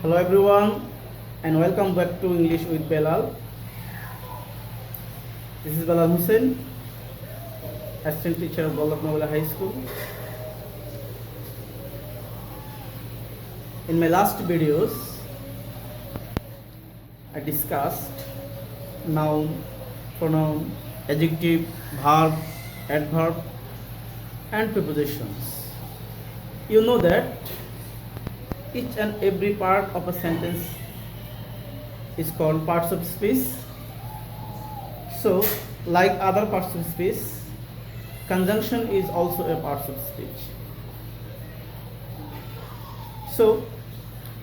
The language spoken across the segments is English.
Hello everyone and welcome back to English with Belal. This is Belal Hussein, assistant teacher of Balak Nobela High School. In my last videos, I discussed noun, pronoun, adjective, verb, adverb and prepositions. You know that each and every part of a sentence is called parts of speech. So, like other parts of speech, conjunction is also a part of speech. So,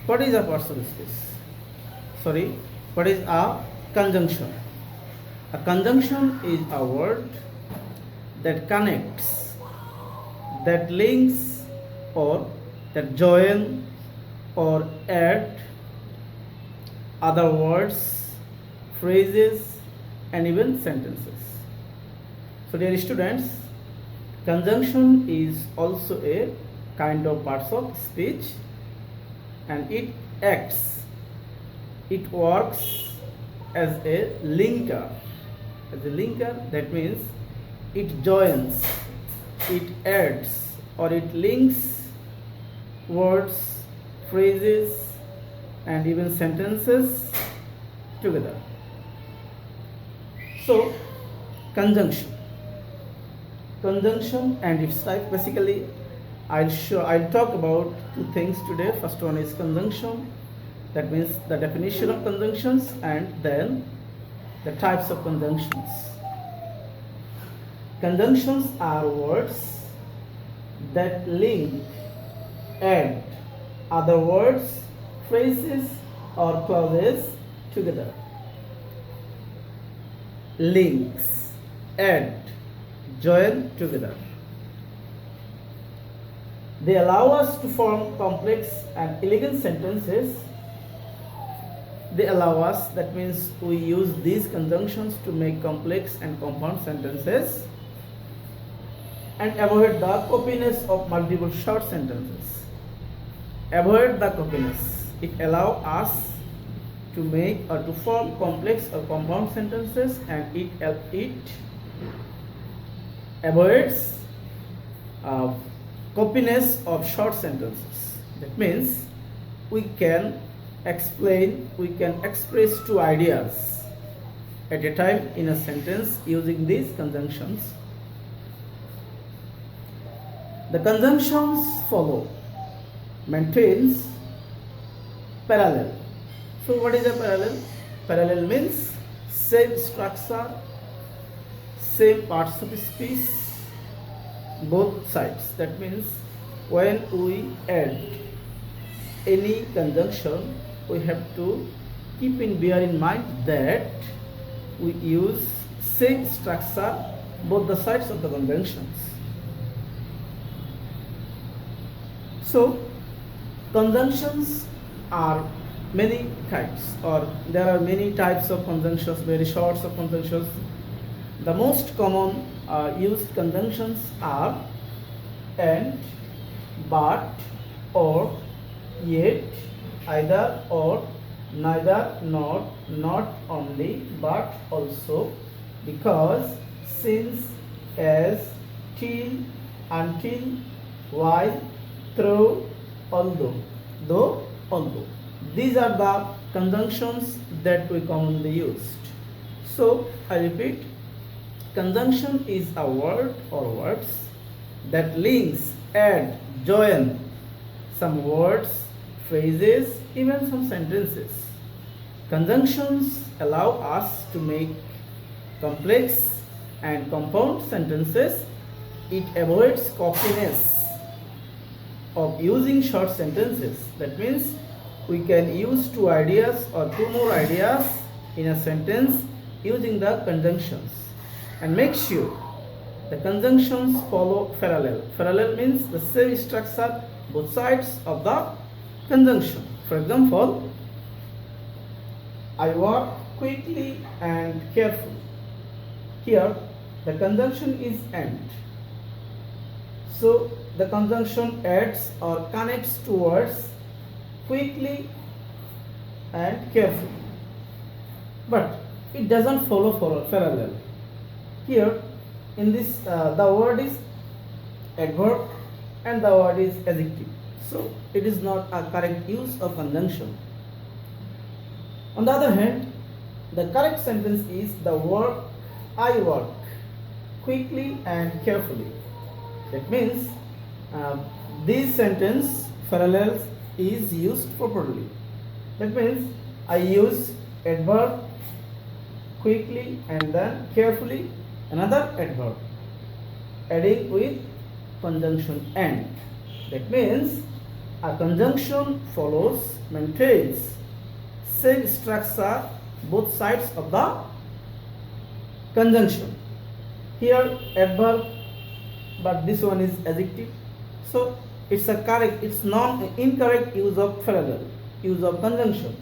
what is a part of speech? What is a conjunction? A conjunction is a word that connects, that links, or that join or add other words, phrases, and even sentences. So, dear students, conjunction is also a kind of parts of speech, and it works as a linker. That means it joins, it adds, or it links words, phrases, and even sentences together. So, conjunction and its type. Basically, I'll talk about two things today. First one is conjunction, that means the definition of conjunctions, and then the types of conjunctions. Conjunctions are words that link, add other words, phrases, or clauses together. Links, add, join together. They allow us to form complex and elegant sentences. That means we use these conjunctions to make complex and compound sentences and avoid the copiness of multiple short sentences. Avoid the copiness. It allows us to make or to form complex or compound sentences, and it avoids copiness of short sentences. That means we can express two ideas at a time in a sentence using these conjunctions. The conjunctions follow maintains parallel. So what is a parallel? Parallel means same structure, same parts of speech, both sides. That means when we add any conjunction, we have to bear in mind that we use same structure, both the sides of the conjunctions. So, conjunctions are many kinds, or there are many types of conjunctions, very short of conjunctions. The most common used conjunctions are and, but, or, yet, either, or, neither, not only, but also, because, since, as, till, until, while, through, although, though, although. These are the conjunctions that we commonly used. So, I repeat, conjunction is a word or words that links, add, join some words, phrases, even some sentences. Conjunctions allow us to make complex and compound sentences. It avoids copiness of using short sentences. That means we can use two ideas or two more ideas in a sentence using the conjunctions. And make sure the conjunctions follow parallel. Parallel means the same structure, both sides of the conjunction. For example, I walk quickly and carefully. Here the conjunction is and. So the conjunction adds or connects two words quickly and careful. But it doesn't follow parallel. Here, in this, the word is adverb and the word is adjective. So it is not a correct use of conjunction. On the other hand, the correct sentence is the word I work quickly and carefully. That means this sentence parallels is used properly. That means I use adverb quickly and then carefully another adverb adding with conjunction and. That means a conjunction follows, maintains same structure both sides of the conjunction. Here adverb, but this one is adjective. So it's a correct, it's incorrect use of parallel, use of conjunction.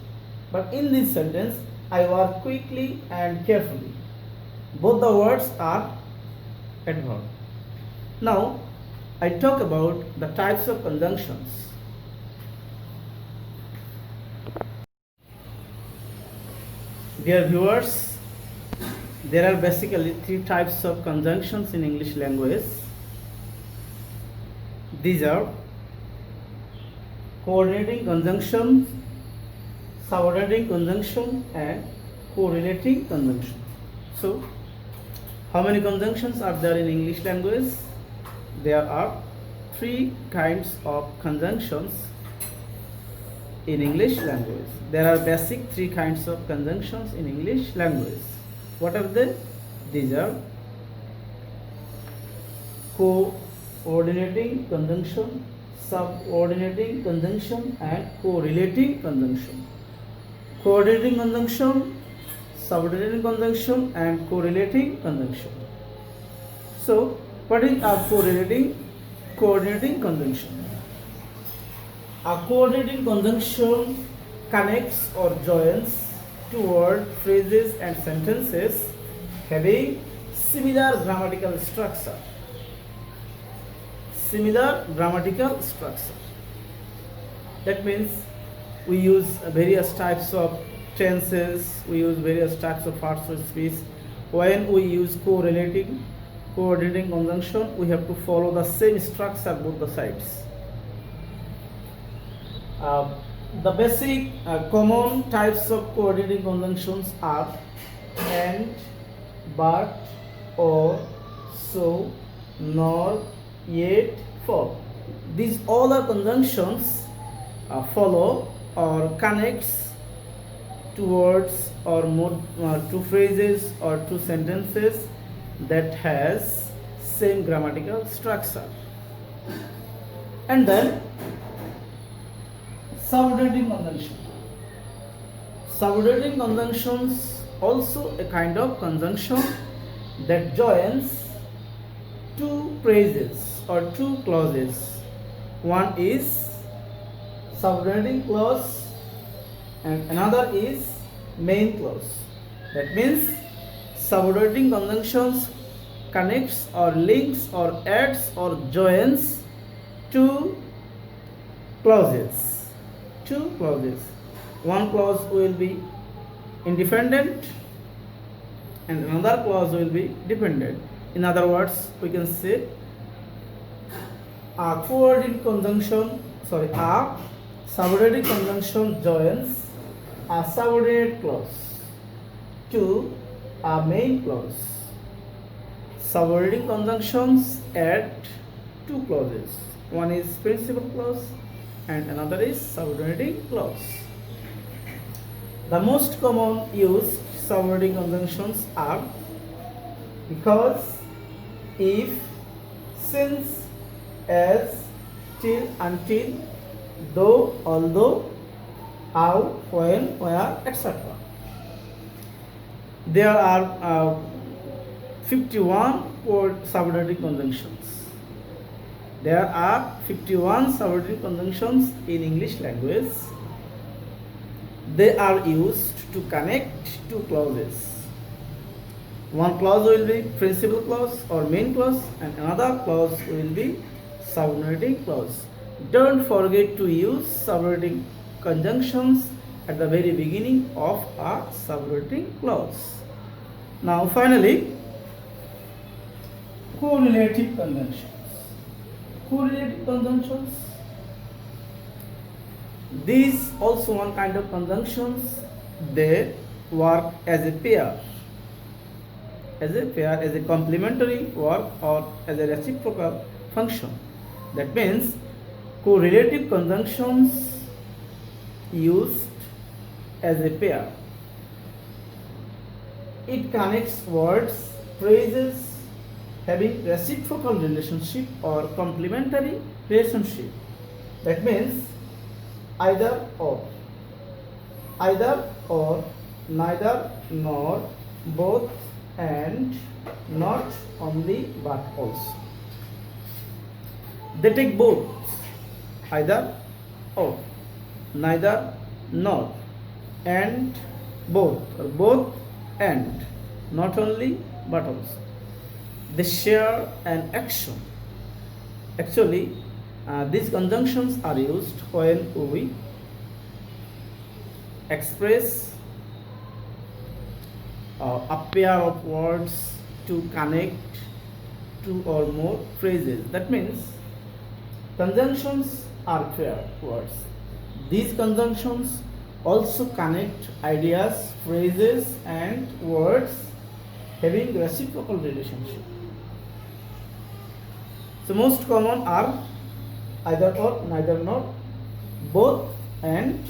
But in this sentence, I work quickly and carefully. Both the words are adverb. Now I talk about the types of conjunctions. Dear viewers, there are basically three types of conjunctions in English language. These are coordinating conjunction, subordinating conjunction and correlating conjunction. So, how many conjunctions are there in English language? There are three kinds of conjunctions in English language. There are basic three kinds of conjunctions in English language. What are they? These are coordinating conjunction, subordinating conjunction and correlating conjunction. Coordinating conjunction, subordinating conjunction and correlating conjunction. So, what is a coordinating conjunction? A coordinating conjunction connects or joins two words, phrases and sentences having similar grammatical structure. Similar grammatical structure. That means we use various types of tenses, we use various types of parts of speech. When we use coordinating conjunction, we have to follow the same structure both the sides. The basic common types of coordinating conjunctions are and, but, or, so, nor, yet, for. These all are conjunctions follow or connects two words or more, two phrases or two sentences that has same grammatical structure. And then subordinating conjunction. Subordinating conjunctions also a kind of conjunction that joins two phrases or two clauses. One is subordinating clause and another is main clause. That means subordinating conjunctions connects or links or adds or joins two clauses. Two clauses. One clause will be independent and another clause will be dependent. In other words, we can say a subordinate conjunction joins a subordinate clause to a main clause. Subordinating conjunctions add two clauses. One is principal clause and another is subordinating clause. The most common used subordinating conjunctions are because, if, since, as, till, until, though, although, how, when, where, etc. There are 51 subordinating conjunctions. There are 51 subordinating conjunctions in English language. They are used to connect two clauses. One clause will be principal clause or main clause and another clause will be subordinating clause. Don't forget to use subordinating conjunctions at the very beginning of a subordinating clause. Now finally, correlative conjunctions. Correlative conjunctions. These also one kind of conjunctions. They work as a pair, as a complementary work or as a reciprocal function. That means correlative conjunctions used as a pair. It connects words, phrases having reciprocal relationship or complementary relationship. That means either or, neither nor, both and, not only but also. They take both, either or, neither nor, and both, or both and, not only but also. They share an action. Actually, these conjunctions are used when we express a pair of words to connect two or more phrases. That means conjunctions are pair words. These conjunctions also connect ideas, phrases, and words having reciprocal relationship. So most common are either or, neither nor, both and,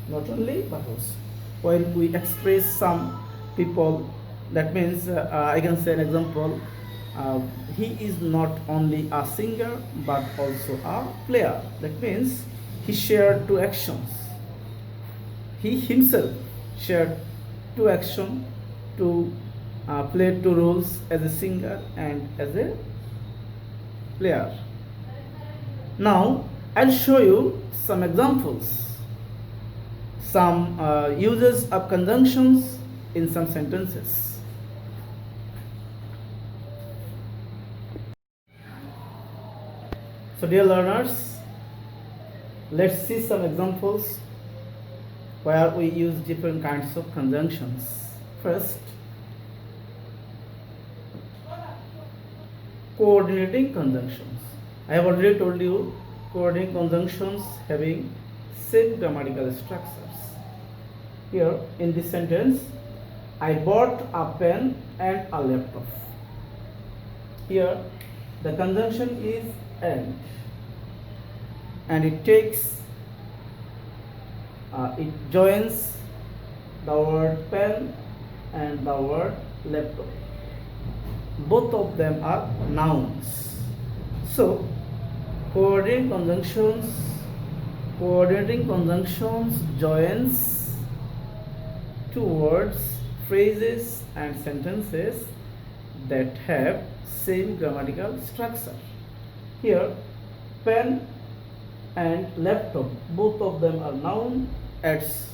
not only but also. When we express some people, that means I can say an example. He is not only a singer but also a player. That means he shared two actions. He himself shared two actions to play two roles as a singer and as a player. Now I'll show you some examples, some uses of conjunctions in some sentences. So dear learners, let's see some examples where we use different kinds of conjunctions. First, coordinating conjunctions. I have already told you coordinating conjunctions having same grammatical structures. Here in this sentence, I bought a pen and a laptop. Here the conjunction is and it takes it joins the word pen and the word laptop. Both of them are nouns. So coordinating conjunctions joins two words, phrases and sentences that have same grammatical structure. Here pen and laptop, both of them are noun, adds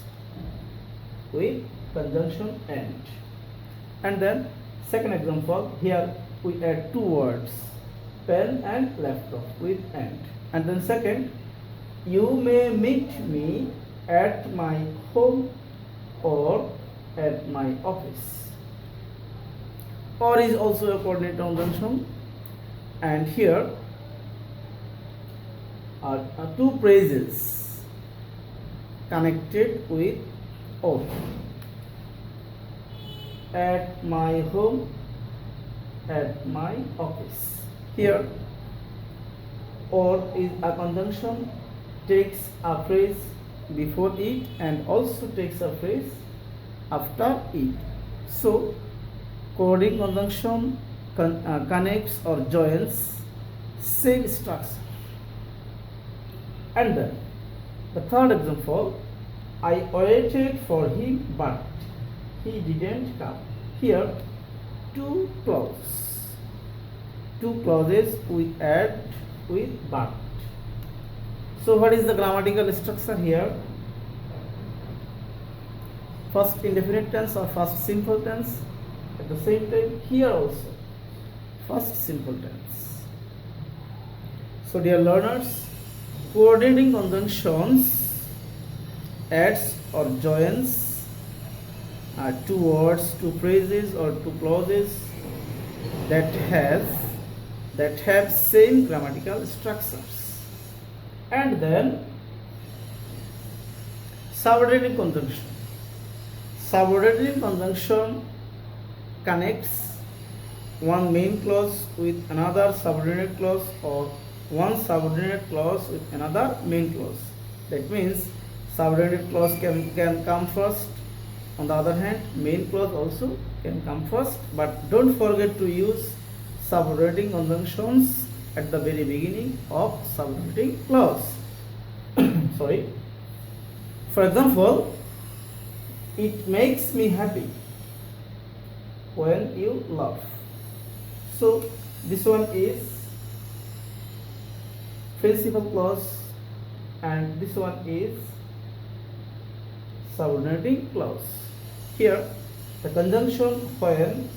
with conjunction and then second example, here we add two words, pen and laptop with and then second, you may meet me at my home or at my office. Or is also a coordinate conjunction, and here are two phrases connected with or. At my home, at my office. Here or is a conjunction, takes a phrase before it and also takes a phrase after it. So coordinating conjunction connects or joins same structure. And then the third example, I waited for him but he didn't come. Here two clauses we add with but. So what is the grammatical structure here? First indefinite tense or first simple tense. At the same time here also first simple tense. So dear learners, coordinating conjunctions adds or joins two words, two phrases or two clauses that have same grammatical structures. And then subordinating conjunction. Subordinating conjunction connects one main clause with another subordinate clause, or one subordinate clause with another main clause. That means subordinate clause can come first. On the other hand, main clause also can come first, but don't forget to use subordinating conjunctions at the very beginning of subordinating clause. Sorry. For example, it makes me happy when you laugh. So this one is principal clause and this one is subordinating clause. Here the conjunction when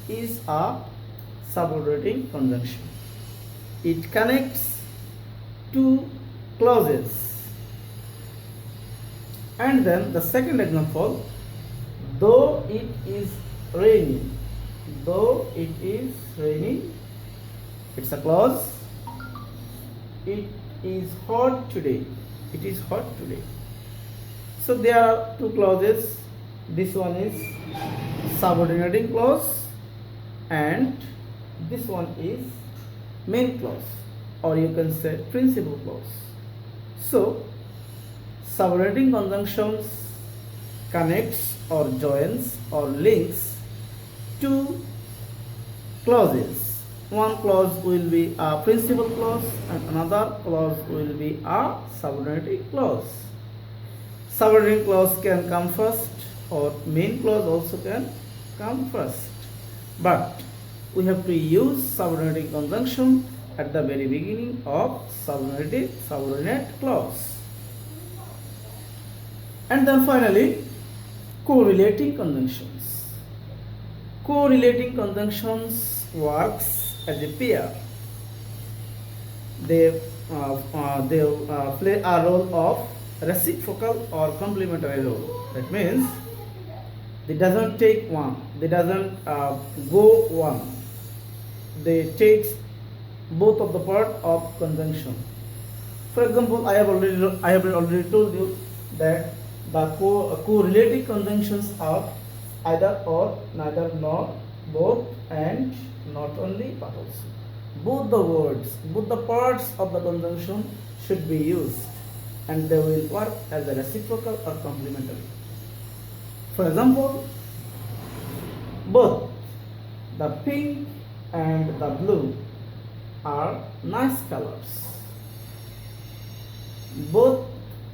is a subordinating conjunction. It connects two clauses. And then the second example, though it is raining. Though it is raining, it's a clause. It is hot today. It is hot today. So there are two clauses. This one is subordinating clause and this one is main clause, or you can say principal clause. So subordinating conjunctions connects or joins or links two clauses. One clause will be a principal clause and another clause will be a subordinating clause. Subordinating clause can come first or main clause also can come first, but we have to use subordinating conjunction at the very beginning of subordinate clause. And then finally, correlating conjunctions. Correlating conjunctions works as a pair. They play a role of reciprocal or complementary role. That means they doesn't take one. They doesn't go one. They take both of the part of conjunction. For example, I have already told you that the correlating conjunctions are either or, neither nor, both and, not only but also. Both the words, both the parts of the conjunction should be used and they will work as a reciprocal or complementary. For example, both the pink and the blue are nice colors. Both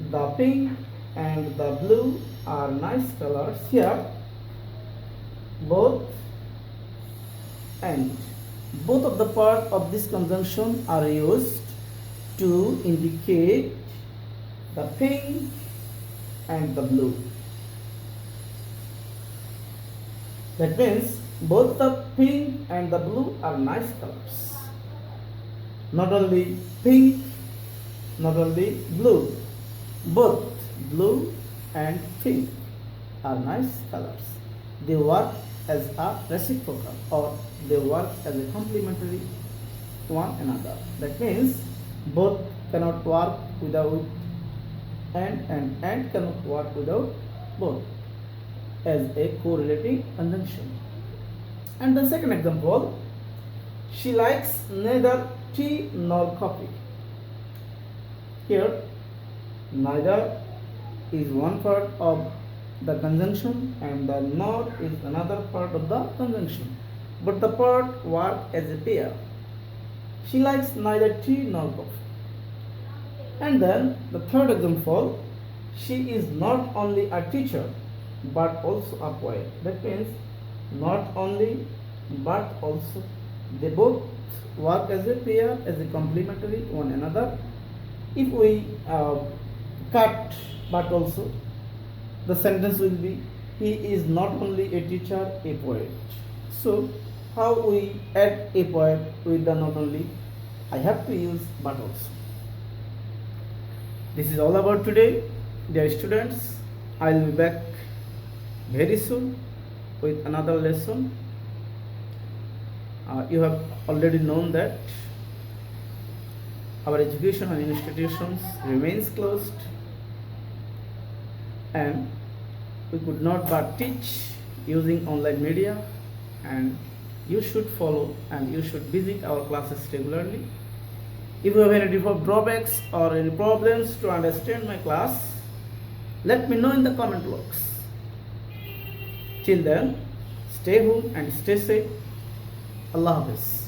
the pink and the blue are nice colors. Here both and both of the part of this conjunction are used to indicate the pink and the blue. That means both the pink and the blue are nice colors. Not only pink, not only blue, both blue and pink are nice colors. They work as a reciprocal or they work as a complementary one another. That means both cannot work without and cannot work without both as a correlating conjunction. And the second example, she likes neither tea nor coffee. Here neither is one part of the conjunction and the nor is another part of the conjunction, but the part work as a pair. She likes neither tea nor coffee. And then the third example, she is not only a teacher but also a poet. That means not only but also, they both work as a pair, as a complementary one another. If we cut but also, the sentence will be he is not only a teacher, a poet. So how we add a poet with the not only? I have to use but also. This is all about today, dear students. I'll be back very soon with another lesson. You have already known that our educational institutions remains closed, and we could not but teach using online media, and you should follow and you should visit our classes regularly. If you have any drawbacks or any problems to understand my class, let me know in the comment box. Till then, stay home and stay safe. Allah Hafiz.